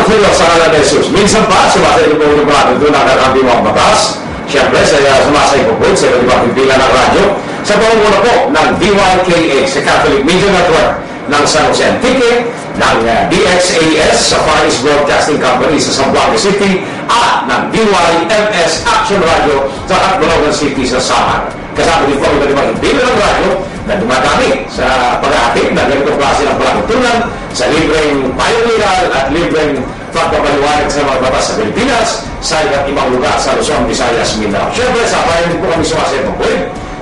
Filho sa ngalan ni Jesus. Minsan pa, sumasay po ng plato doon ang nakakampi mga batas. Siyempre, sumasay po po sa ibang pimpilan ng radyo. Sa pangunguna po ng DYKA sa Catholic Media Network ng San Jose Antique, ng DXAS sa Far East Broadcasting Company sa Zamboanga City, at ng DYMS Action Radio sa Atbulagan City sa Samar. Kasama din po ang ibang pimpilan ng radyo na dumadami sa pag-aatid ng ganitong klase ng palatuntunan sa libreng payuniran at libreng pagpapaliwanag sa mga batas sa Pilipinas sa iba't ibang lugar sa Luzon, Visayas, Mindanao. Siyempre, sa bayan din po kami sumasaya po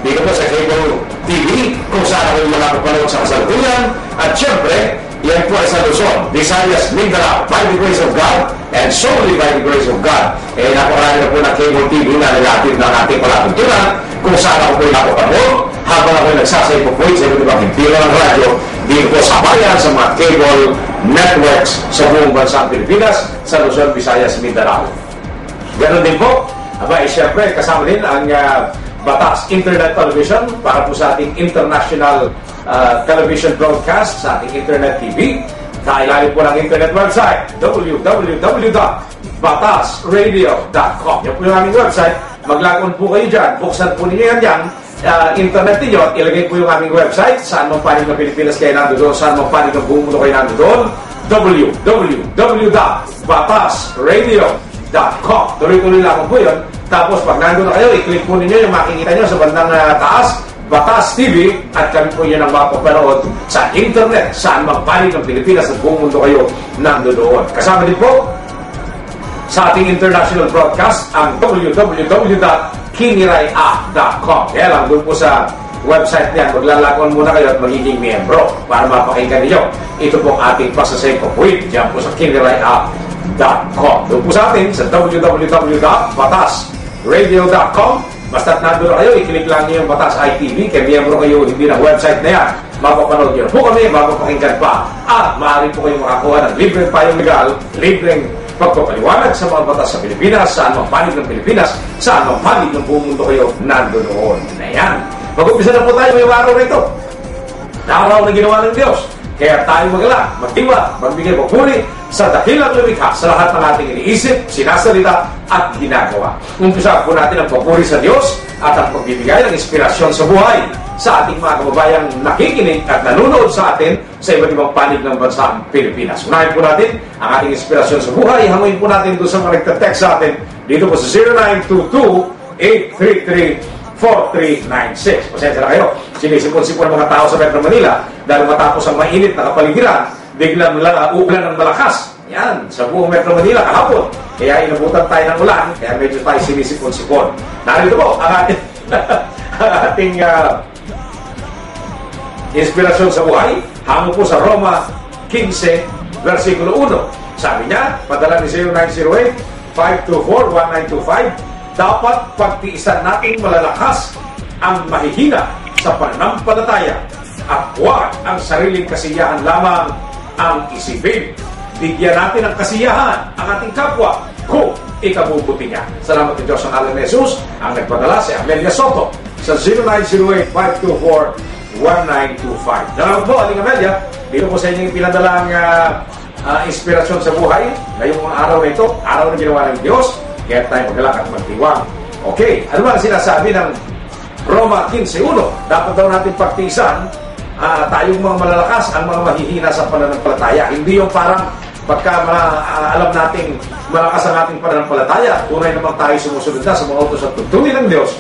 dito po sa Cable TV kung saan kami makapapanood sa kasalukuyan. At siyempre, yan po ay sa Luzon, Visayas, Mindanao, by the grace of God and solely by the grace of God. Napakarami na po ng Cable TV na nagatid ng ating palatuntunan kung saan ako po napapanood habang ako nagsasay po sa iba't ibang himpilan ng radyo dito po sa bayan sa mga cable networks sa buong bansang Pilipinas, sa Luzon, Visayas, Mindanao. Ganon din po, siyempre kasama din ang Batas Internet Television para po sa ating international television broadcast sa ating internet TV. Kailangan po ng internet website www.batasradio.com. Yan po yung aming website. Mag-log on po kayo dyan. Buksan po ninyo yan dyan. Internet ninyo at ilagay po yung aming website. Saan mong panig ng Pilipinas kayo nandoon, saan mong panig ng buong mundo kayo nandoon. www.batasradio.com. Tuloy-tuloy lang po yun. Tapos pag nandun na kayo, i-click po ninyo yung makikita nyo sa bandang taas, Batas TV, at kami po yun ang mapapanood sa internet saan magpanig ng Pilipinas at buong mundo kayo nandoon. Kasama din po sa ating international broadcast ang www.kiniraya.com. Kaya lang doon po sa website niyan, maglalakon muna kayo at magiging miyembro para mapakinggan ninyo. Ito po ang ating pasasay po po. Diyan po sa kiniraya.com. Doon po sa atin sa www.batasradio.com. Basta't nandun na kayo, i-click lang niyo yung Batas ITV, kaya miyembro kayo hindi ng website na yan. Mapapanood nyo po kami, mapapakinggan pa. At maaari po kayong makakuha ng libreng payong legal, libreng pagpapaliwanag sa mga batas sa Pilipinas, saan mang panig ng Pilipinas, saan mang panig ng buong mundo kayo nandoon na yan. Mag-umpisa na po tayo ngayong araw na ito. Araw na ginawa ng Diyos. Kaya tayo magala, magdiwa, magbigay papuri sa dakilang lumikha sa lahat ng ating iniisip, sinasalita at ginagawa. Umpisa po natin ang papuri sa Diyos at ang pagbibigay ng inspirasyon sa buhay sa ating mga kababayang nakikinig at nanonood sa atin sa iba't ibang panig ng bansang Pilipinas. Unahin po natin ang ating inspirasyon sa buhay. Hanguin po natin doon sa mga nagtatext sa atin dito po sa 0922-833-4396. Pasensya na kayo. Sinisipon-sipon ng mga tao sa Metro Manila dahil matapos ang mainit na kapaligiran, biglang uulan ng malakas. Yan, sa buong Metro Manila kahapon. Kaya inabutan tayo ng ulan, kaya medyo tayo sinisipon-sipon. Narito po ang ating inspirasyon sa buhay. Hango po sa Roma 15, versikulo 1. Sabi niya, padala ni 0908-524-1925, dapat pagtiisan nating malalakas ang mahihina sa pananampalataya at huwag ang sariling kasiyahan lamang ang isipin. Bigyan natin ng kasiyahan ang ating kapwa kung ikabubuti niya. Salamat ng Diyos ang alam ni Jesus. Ang nagpadala si Amelia Soto sa 0908-524-1925. Salamat po, Aling Amelia. Dito po sa inyong pinadalang inspirasyon sa buhay ngayong mga araw na ito, araw na ginawa ng Diyos. Kaya tayo magalak at magtiwang. Okay, ano ba ang sinasabi ng Roma 15:1? Dapat daw natin pagtiisan tayong mga malalakas, ang mga mahihina sa pananampalataya. Hindi yung parang pagka alam nating malakas ang ating pananampalataya, tunay naman tayo sumusunod na sa mga utos at tuntunin ng Diyos.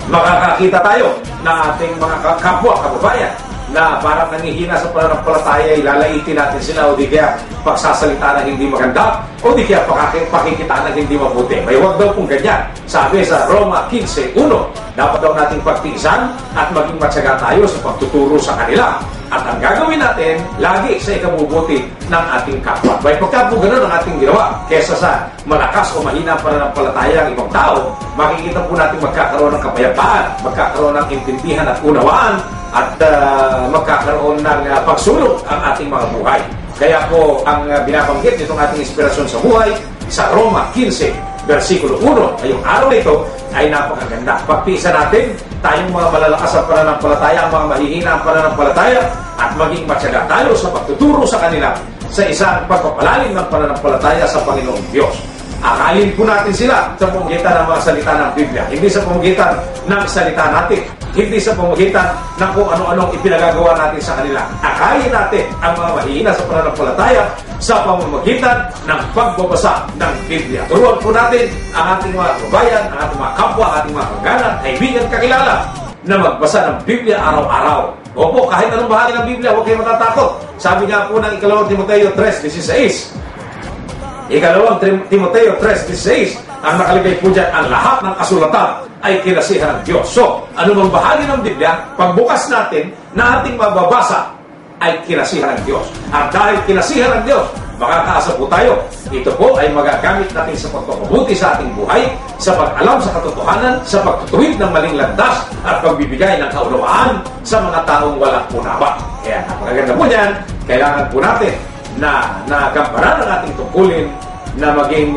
Makakakita tayo na ating mga kapwa, kababayan, na parang nangihina sa pananampalataya, ilalaitin natin sila o di kaya pagsasalita ng hindi maganda o di kaya pakikita ng hindi mabuti. May huwag daw pong ganyan. Sabi sa Roma 15:1, dapat daw nating pagtiisan at maging matyaga tayo sa pagtuturo sa kanila. At ang gagawin natin, lagi sa ikabubuti ng ating kapwa. May pagka po ganun ang ating ginawa, kesa sa malakas o mahina pananampalataya ng ibang tao, makikita po natin magkakaroon ng kapayapaan, magkakaroon ng intindihan at unawaan, at magkakaroon ng pagsulong ang ating mga buhay. Kaya po ang binabanggit nitong ating inspirasyon sa buhay sa Roma 15, versikulo 1, ngayong araw nito ay napakaganda. Pagtiisan natin tayong mga malalakas ang pananampalataya, ang mga mahihina ang pananampalataya, at maging matyaga tayo sa pagtuturo sa kanila sa isang pagpapalalim ng pananampalataya sa Panginoong Diyos. Akalin po natin sila sa pamamagitan ng mga salita ng Biblia, hindi sa pamamagitan ng salita natin, hindi sa pamamagitan ng kung ano-anong ipinagagawa natin sa kanila. Akalin natin ang mga mahihina sa pananampalataya sa pamamagitan ng pagbabasa ng Biblia. Turuan po natin ang ating mga kabayan, ang ating mga kapwa, ang ating mga kaganan, kaibigan, kakilala na magbasa ng Biblia araw-araw. Opo, kahit anong bahagi ng Biblia, huwag kayo matatakot. Sabi nga po ng 2 Timoteo 3:16, Ikalawang Timoteo 3:16, ang nakalagay po dyan, ang lahat ng kasulatan ay kinasihan ng Diyos. So, anumang bahagi ng Biblia, pagbukas natin na ating mababasa, ay kinasihan ng Diyos. At dahil kinasihan ng Diyos, makakaasa po tayo. Ito po ay magagamit natin sa pagpapabuti sa ating buhay, sa pag-alam sa katotohanan, sa pagtutuwid ng maling landas, at pagbibigay ng kaunawaan sa mga taong walang punaba. Kaya napakaganda po yan, kailangan po natin na nagamparan ang ating tungkulin na maging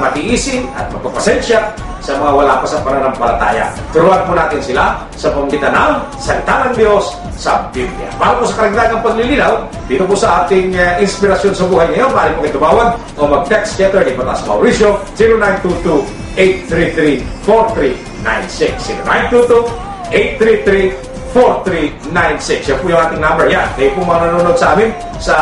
matiisin at magpapasensya sa mga wala pa sa pananampalataya. Turuan po natin sila sa pamamagitan ng salita ng Diyos sa Biblia. Para po sa karagdagang paglilinaw, dito po sa ating inspirasyon sa buhay ngayon, maaari po kayo tumawag o mag-text kay Atty. Batas Mauricio 0922-833-4396. 0922-833-4396. Yan po yung ating number. Yan. Kayo po mga nanonood sa amin sa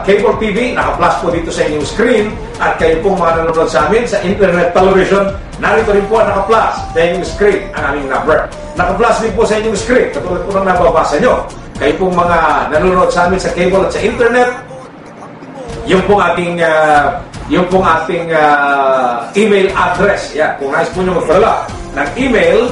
cable TV, naka-flash po dito sa inyong screen. At kayo po mga nanonood sa amin sa internet television, narito rin po naka-flash sa inyong screen ang aming number. Naka-flash din po sa inyong screen, katulad po ng nababasa nyo. Kayo po mga nanonood sa amin sa cable at sa internet, yung pong ating email address. Yan. Kung nais po nyo magpadala ng email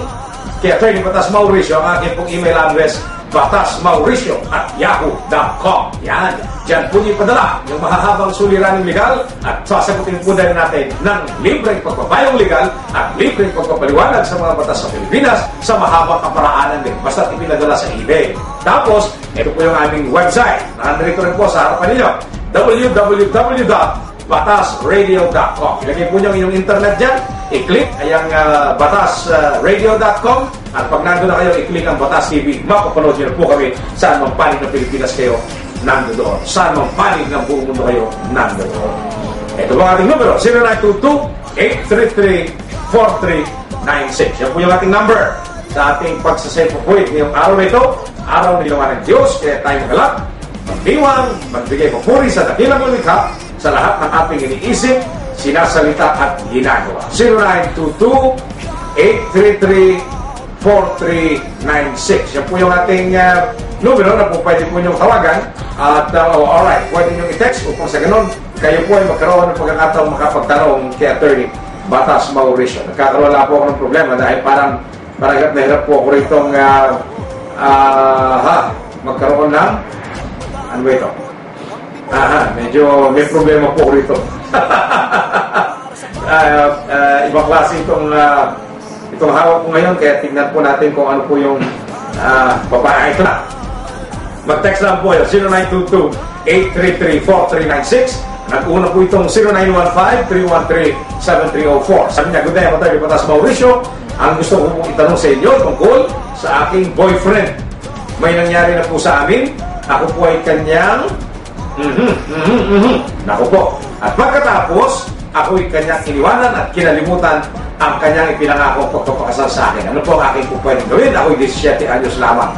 kay Atty. Batas Mauricio, ang aking pong email address, batasmauricio@yahoo.com. Yan. Diyan po niyo ipadala yung mahahabang suliraning legal at sasagutin po din natin ng libreng pagpapayong legal at libreng pagpapaliwanag sa mga batas sa Pilipinas sa mahabang kaparaanan din. Basta ipinadala sa email. Tapos, ito po yung aming website. Nandito rin po sa harapan ninyo, www.batasradio.com. Ilagay po nyo yung internet dyan, i-click ayang batasradio.com, at pag nandun na kayo, i-click ang Batas TV. Mapapanood nyo na po kami saan mang panig ng Pilipinas kayo nandoon. Saan mang panig ng buong mundo kayo nandoon. Ito po ang ating numero, 0922-833-4396. Yan po yung ating number sa ating pagsasay po po ngayong araw na ito. Araw na ginawa ng Diyos, kaya tayo magalak, magdiwang, magbigay papuri sa dakilang lumikha sa lahat ng ating iniisip, sinasalita at ginagawa. 0922-833-4396. Yan po yung ating numero na po pwede po niyong tawagan. At alright, pwede niyong i-text upang sa ganun, kayo po ay magkaroon ng pagkakataong makapagtanong kay Atty. Batas Mauricio. Nagkakaroon lang po ako ng problema dahil parang hirap na hirap po ako ritong magkaroon ng ano ba ito? Medyo may problema po rito. Ibang klase itong hawak ko ngayon, kaya tignan po natin kung ano po yung babae. Ito na. Mag-text lang po yun, 0922-833-4396. Nag-una po itong 0915-313-7304. Sabi niya, good day, Atty. Batas Mauricio. Ang gusto ko pong itanong sa inyo tungkol sa aking boyfriend. May nangyari na po sa amin. Ako po ay kanyang Naku po. At pagkatapos, ako'y kanyang iniwanan at kinalimutan ang kanyang ipinangakong pagpapakasal sa akin. Ano po ang aking po pwedeng gawin? Ako'y 17 anyos lamang.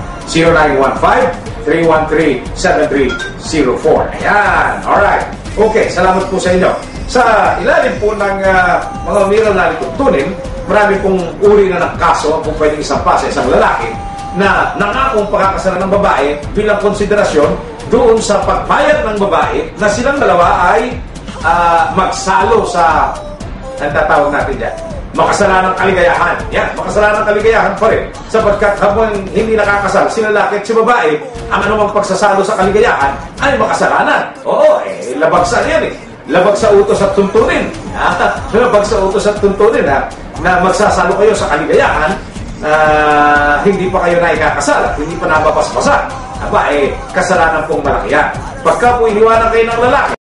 0915-313-7304. Ayan. Alright. Okay. Salamat po sa inyo. Sa ilalim po ng mga umiral na lituntunin, marami pong uri na ng kaso kung pwedeng isampa sa isang lalaki na nangakong pagkakasalan ng babae bilang konsiderasyon doon sa pagbayad ng babae na silang dalawa ay magsalo sa, ang tatawag natin dyan, makasalanang kaligayahan. Yan, makasalanang kaligayahan pa rin. Sapagkat habang hindi nakakasal, si lalaki at si babae, ang anumang pagsasalo sa kaligayahan ay makasalanan. Oo, labag sa yan labag sa utos at tuntunin. Labag sa utos at tuntunin na magsasalo kayo sa kaligayahan, hindi pa kayo naikakasal at hindi pa nabapaspasan. Aba, kasalanan pong malaki yan. Pagka po iniwanan kayo ng lalaki,